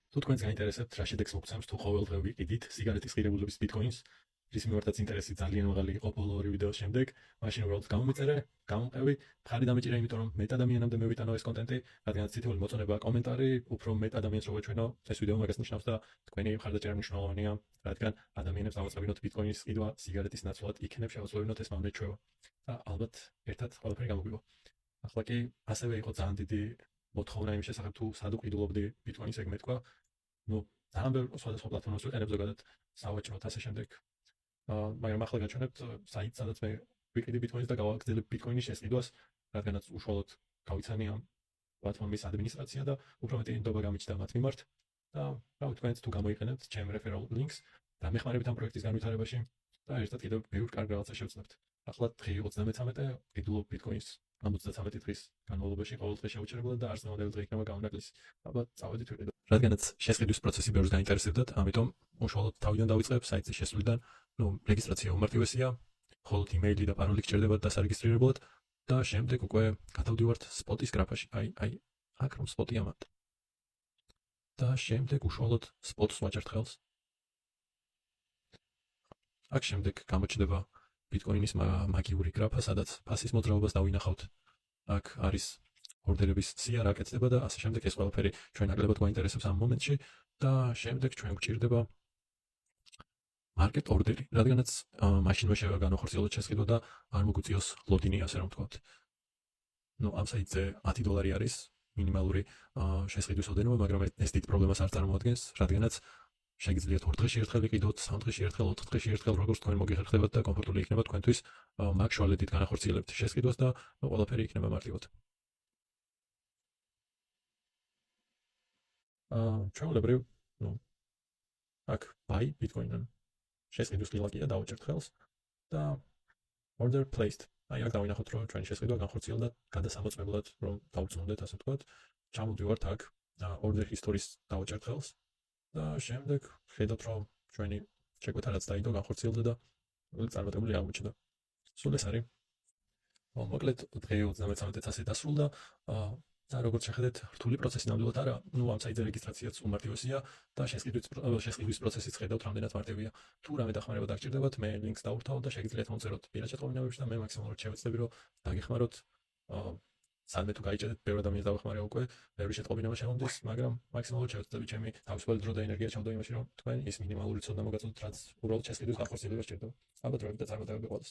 თუ თქვენს გაინტერესებთ რა შედეგს მოგცემს თუ ყოველდღე ვიყიდით სიგარეტის ღირებულების ბიტკოინს, რის მიმართაც ინტერესი ძალიან მაღალი იყო ბოლო ორი ვიდეოს შემდეგ, მაშინ უბრალოდ გამომიწერე, გამომყევი, მხარი დამეჭირე, იმიტომ რომ მეტ ადამიანამდე მევიტანო ეს კონტენტი, რადგანაც თითოეული მოწონება, კომენტარი უფრო მეტ ადამიანს შევეჩვენო, ეს ვიდეო მაგას ნიშნავს და თქვენი მხარდაჭერა მნიშვნელოვანია, რადგან ადამიანებს დავაწყებინოთ ბიტკოინის ყიდვა სიგარეტის ნაცვლად იქნებ შევასრულებინოთ ეს მავნე ჩვევა. და ალბათ ერთად ყველაფერი გამოგვივა. ახლა კი ასევე იყო ძალიან დიდი მოთხოვნა იმ შესახებ თუ სად უყიდულობდი ბიტკოინს, ეგ მეთქვა. ძალიან ბევრ სხვადასხვა პლატფორმას ვიყენებ ზოგადად სავაჭროდ ასე შემდეგ. მაგრამ ახლა გაჩვენებთ საიტს, სადაც მე ვიყიდი ბიტკოინს და გავაგრძელებ ბიტკოინის შესყიდვას, რადგანაც უშუალოდ გავიცანი ამ პლატფორმის ადმინისტრაცია და უფრო მეტი ნდობა გამიჩნდა მათ მიმართ. და რავი, თქვენც თუ გამოიყენებთ ჩემ რეფერალ ლინკს, დამეხმარებით ამ პროექტის განვითარებაში და ერთად კიდევ ბევრ კარგ რაღაცას შევცნებთ. ახლა დღე 33 ყიდულობ ბიტკოინს 73 დღის განმავლობაში ყოველდღე შეუჩერებლად და არც ნამდვილი დღე იქნება გამონაკლისი. აბა წავედით ვიყიდოთ. რადგანაც შესყიდვის პროცესი ბევრს გაინტერესებდათ, ამიტომ უშუალოდ თავიდან დავიწყებ საიტზე შესვლიდან. რეგისტრაცია უმარტივესია, მხოლოდ იმეილი და პაროლი გჭირდებათ დასარეგისტრირებლად და შემდეგ უკვე გადავდივართ სპოტის გრაფაში. აი, აქ რომ სპოტი ამათ. და შემდეგ უშუალოდ სპოტს ვაჭერთ ხელს. აქ შემდეგ გამოჩნდება ბიტკოინის მაგიური გრაფა, სადაც ფასის მოძრაობას დავინახავთ. აქ არის ორდერების სია, რა კეთდება და ასე შემდეგ. ეს ყველაფერი ჩვენ ნაკლებად გვაინტერესებს ამ მომენტში და შემდეგ ჩვენ გვჭირდება მარკეტ ორდერი, რადგანაც მაშინვე განვახორციელოთ შესყიდვა და არ მოგვიწიოს ლოდინი, ასე რომ ვთქვათ. ამ საიტზე $10 არის მინიმალური შესყიდვის ოდენობა, მაგრამ ეს დიდ პრობლემას არ წარმოადგენს, რადგანაც შეგიძლიათ 2 დღეში ერთხელ ვიყიდოთ, 3 დღეში ერთხელ, 4 დღეში ერთხელ, როგორც თქვენ მოგიხერხდებათ და კომფორტული იქნება თქვენთვის მაგ შუალედით განახორციელებთ შესყიდვას და ყველაფერი იქნება მარტივად. ჩვეულებრივ, აქ buy bitcoin-თან შესყიდვის ყილაკია დავაჭერთ ხელს და order placed. აი აქ დავინახოთ, რომ ჩვენი შესყიდვა განხორციელდა გადასამოწმებლად, რომ დავწუნდეთ, ასე ვთქვათ. ჩამოვდივართ აქ order history-ს დავაჭერთ ხელს და შემდეგ ხედავთ, რომ ჩვენი შეკვეთა რაც დაიდო განხორციელდა და წარმატებული აღმოჩნდა. სულ ეს არის. მოკლედ დღე 33-ს ასე დასრულდა. და როგორც შეხედეთ, რთული პროცესი ნამდვილად არა, ამ საიტზე რეგისტრაციაც უმარტივესია და შესყიდვის პროცესიც ხედავთ რამდენად მარტივია. თუ რამე დახმარება დაგჭირდებათ, მე ლინკს დავურთავოთ და შეგიძლიათ მომწეროთ პირად ჩატყობინებებში და მე მაქსიმალურად შევეცდები, რომ დაგეხმაროთ. სანმე თუ გაიჭედეთ, ბევრ ადამიანს დავეხმარე უკვე, ბევრი შეტყობინება შემომდის, მაგრამ მაქსიმალურად შევეცდები ჩემი თავისუფალი დრო და ენერგია ჩავდო იმაში, რომ თქვენ ის მინიმალური ცოდნა მოგაწოდოთ, რაც უბრალოდ შესყიდვის განხორციელებას სჭირდება. ალბათ დროებით და წარმატებები ყველას.